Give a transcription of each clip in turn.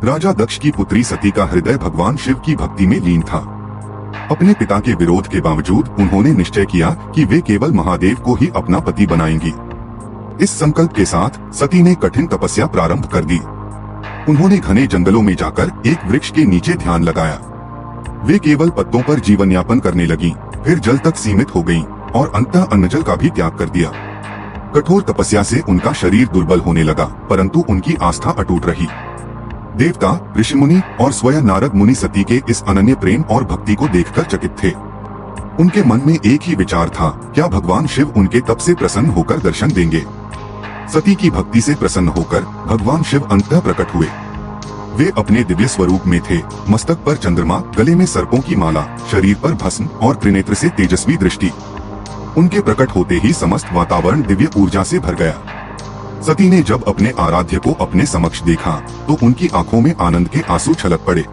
राजा दक्ष की पुत्री सती का हृदय भगवान शिव की भक्ति में लीन था। अपने पिता के विरोध के बावजूद उन्होंने निश्चय किया कि वे केवल महादेव को ही अपना पति बनाएंगी। इस संकल्प के साथ सती ने कठिन तपस्या प्रारंभ कर दी। उन्होंने घने जंगलों में जाकर एक वृक्ष के नीचे ध्यान लगाया। वे केवल पत्तों पर जीवन यापन करने लगी, फिर जल तक सीमित हो गईं और अंततः अन्नजल का भी त्याग कर दिया। कठोर तपस्या से उनका शरीर दुर्बल होने लगा, परंतु उनकी आस्था अटूट रही। देवता, ऋषि मुनि और स्वयं नारद मुनि सती के इस अनन्य प्रेम और भक्ति को देखकर चकित थे। उनके मन में एक ही विचार था, क्या भगवान शिव उनके तप से प्रसन्न होकर दर्शन देंगे। सती की भक्ति से प्रसन्न होकर भगवान शिव अंततः प्रकट हुए। वे अपने दिव्य स्वरूप में थे, मस्तक पर चंद्रमा, गले में सर्पों की माला, शरीर पर भस्म और त्रिनेत्र से तेजस्वी दृष्टि। उनके प्रकट होते ही समस्त वातावरण दिव्य ऊर्जा से भर गया। सती ने जब अपने आराध्य को अपने समक्ष देखा तो उनकी आंखों में आनंद के आंसू छलक पड़े।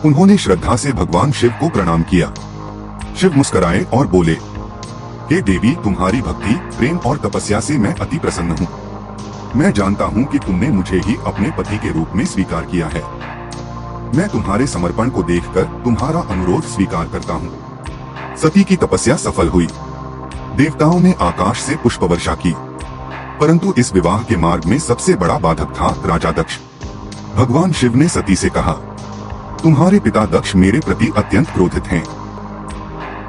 उन्होंने श्रद्धा से भगवान शिव को प्रणाम किया। शिव मुस्कुराए और बोले, हे देवी, तुम्हारी भक्ति, प्रेम और तपस्या से मैं अति प्रसन्न हूँ। मैं जानता हूँ कि तुमने मुझे ही अपने पति के रूप में स्वीकार किया है। मैं तुम्हारे समर्पण को देखकर तुम्हारा अनुरोध स्वीकार करता हूँ। सती की तपस्या सफल हुई। देवताओं ने आकाश से पुष्प वर्षा की, परंतु इस विवाह के मार्ग में सबसे बड़ा बाधक था राजा दक्ष। भगवान शिव ने सती से कहा, तुम्हारे पिता दक्ष मेरे प्रति अत्यंत क्रोधित हैं।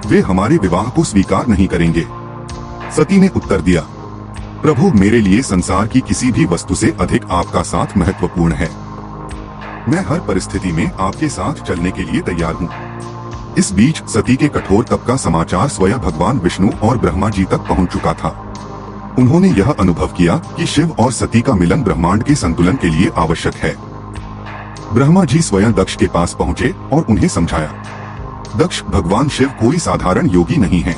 वे हमारे विवाह को स्वीकार नहीं करेंगे। सती ने उत्तर दिया, प्रभु, मेरे लिए संसार की किसी भी वस्तु से अधिक आपका साथ महत्वपूर्ण है। मैं हर परिस्थिति में आपके साथ चलने के लिए तैयार हूँ। इस बीच सती के कठोर तप का समाचार स्वयं भगवान विष्णु और ब्रह्मा जी तक पहुँच चुका था। उन्होंने यह अनुभव किया कि शिव और सती का मिलन ब्रह्मांड के संतुलन के लिए आवश्यक है। ब्रह्मा जी स्वयं दक्ष के पास पहुँचे और उन्हें समझाया, दक्ष, भगवान शिव कोई साधारण योगी नहीं है।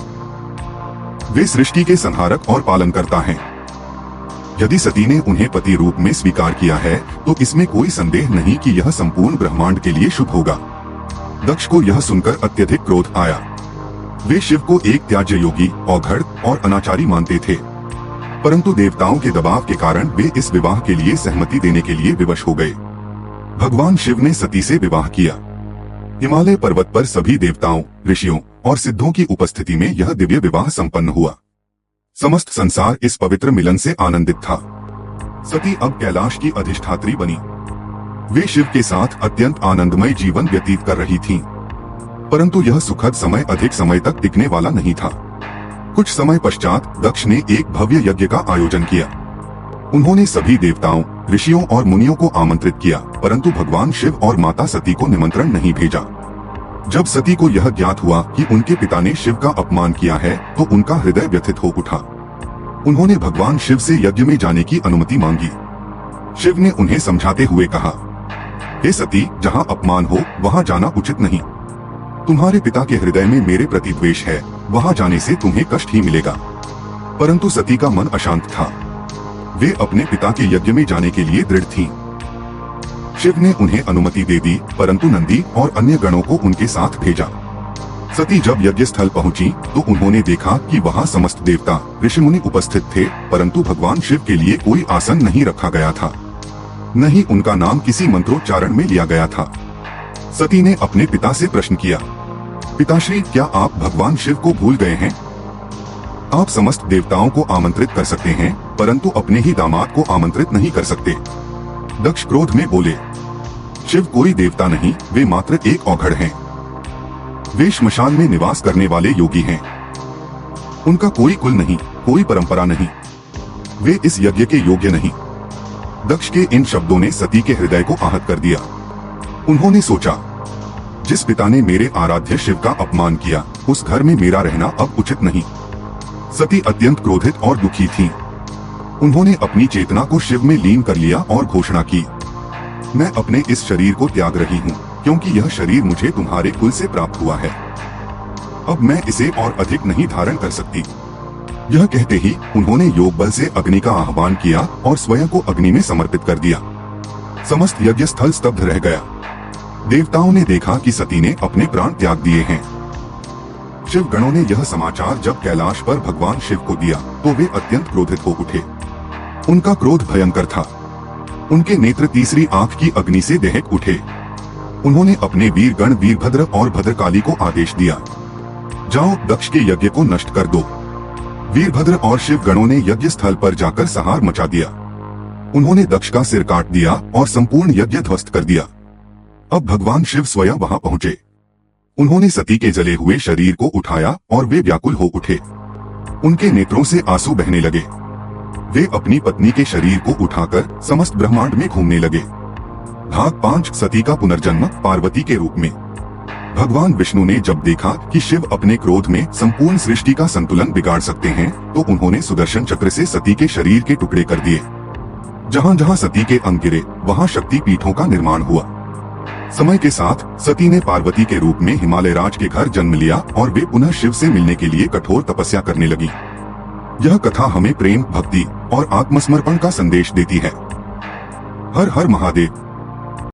वे सृष्टि के संहारक और पालनकर्ता हैं। यदि सती ने उन्हें पति रूप में स्वीकार किया है तो इसमें कोई संदेह नहीं कि यह संपूर्ण ब्रह्मांड के लिए शुभ होगा। दक्ष को यह सुनकर अत्यधिक क्रोध आया। वे शिव को एक त्याज्य योगी, औघड़ और अनाचारी मानते थे, परंतु देवताओं के दबाव के कारण वे इस विवाह के लिए सहमति देने के लिए विवश हो गए। भगवान शिव ने सती से विवाह किया। हिमालय पर्वत पर सभी देवताओं, ऋषियों और सिद्धों की उपस्थिति में यह दिव्य विवाह संपन्न हुआ। समस्त संसार इस पवित्र मिलन से आनंदित था। सती अब कैलाश की अधिष्ठात्री बनी। वे शिव के साथ अत्यंत आनंदमय जीवन व्यतीत कर रही थीं, परंतु यह सुखद समय अधिक समय तक टिकने वाला नहीं था। कुछ समय पश्चात दक्ष ने एक भव्य यज्ञ का आयोजन किया। उन्होंने सभी देवताओं, ऋषियों और मुनियों को आमंत्रित किया, परंतु भगवान शिव और माता सती को निमंत्रण नहीं भेजा। जब सती को यह ज्ञात हुआ कि उनके पिता ने शिव का अपमान किया है तो उनका हृदय व्यथित हो उठा। उन्होंने भगवान शिव से यज्ञ में जाने की अनुमति मांगी। शिव ने उन्हें समझाते हुए कहा, हे सती, जहाँ अपमान हो वहाँ जाना उचित नहीं। तुम्हारे पिता के हृदय में मेरे प्रति द्वेष है, वहाँ जाने से तुम्हें कष्ट ही मिलेगा। परंतु सती का मन अशांत था। वे अपने पिता के यज्ञ में जाने के लिए दृढ़ थीं। शिव ने उन्हें अनुमति दे दी, परंतु नंदी और अन्य गणों को उनके साथ भेजा। सती जब यज्ञ स्थल पहुंची तो उन्होंने देखा कि वहां समस्त देवता, ऋषि मुनि उपस्थित थे, परंतु भगवान शिव के लिए कोई आसन नहीं रखा गया था, न ही उनका नाम किसी मंत्रोच्चारण में लिया गया था। सती ने अपने पिता से प्रश्न किया, पिताश्री, क्या आप भगवान शिव को भूल गए हैं? आप समस्त देवताओं को आमंत्रित कर सकते हैं, परंतु अपने ही दामाद को आमंत्रित नहीं कर सकते। दक्ष क्रोध में बोले, शिव कोई देवता नहीं, वे मात्र एक औघड़ हैं। वे श्मशान में निवास करने वाले योगी हैं। उनका कोई कुल नहीं, कोई परंपरा नहीं। वे इस यज्ञ के योग्य नहीं। दक्ष के इन शब्दों ने सती के हृदय को आहत कर दिया। उन्होंने सोचा, जिस पिता ने मेरे आराध्य शिव का अपमान किया, उस घर में मेरा रहना अब उचित नहीं। सती अत्यंत क्रोधित और दुखी थीं। उन्होंने अपनी चेतना को शिव में लीन कर लिया और घोषणा की, मैं अपने इस शरीर को त्याग रही हूँ, क्योंकि यह शरीर मुझे तुम्हारे कुल से प्राप्त हुआ है। अब मैं इसे और अधिक नहीं धारण कर सकती। यह कहते ही उन्होंने योग बल से अग्नि का आह्वान किया और स्वयं को अग्नि में समर्पित कर दिया। समस्त यज्ञ स्थल स्तब्ध रह गया। देवताओं ने देखा कि सती ने अपने प्राण त्याग दिए हैं। शिव गणों ने यह समाचार जब कैलाश पर भगवान शिव को दिया तो वे अत्यंत क्रोधित हो उठे। उनका क्रोध भयंकर था। उनके नेत्र तीसरी आंख की अग्नि से दहक उठे। उन्होंने अपने वीरगण वीरभद्र और भद्रकाली को आदेश दिया, जाओ दक्ष के यज्ञ को नष्ट कर दो। वीरभद्र और शिव गणों ने यज्ञ स्थल पर जाकर संहार मचा दिया। उन्होंने दक्ष का सिर काट दिया और संपूर्ण यज्ञ ध्वस्त कर दिया। अब भगवान शिव स्वयं वहां पहुंचे। उन्होंने सती के जले हुए शरीर को उठाया और वे व्याकुल हो उठे। उनके नेत्रों से आंसू बहने लगे। वे अपनी पत्नी के शरीर को उठाकर समस्त ब्रह्मांड में घूमने लगे। भाग 5 सती का पुनर्जन्म पार्वती के रूप में। भगवान विष्णु ने जब देखा कि शिव अपने क्रोध में संपूर्ण सृष्टि का संतुलन बिगाड़ सकते हैं, तो उन्होंने सुदर्शन चक्र से सती के शरीर के टुकड़े कर दिए। जहां जहां सती के अंग गिरे, वहां शक्ति पीठों का निर्माण हुआ। समय के साथ सती ने पार्वती के रूप में हिमालय राज के घर जन्म लिया और वे पुनः शिव से मिलने के लिए कठोर तपस्या करने लगी। यह कथा हमें प्रेम, भक्ति और आत्मसमर्पण का संदेश देती है। हर हर महादेव।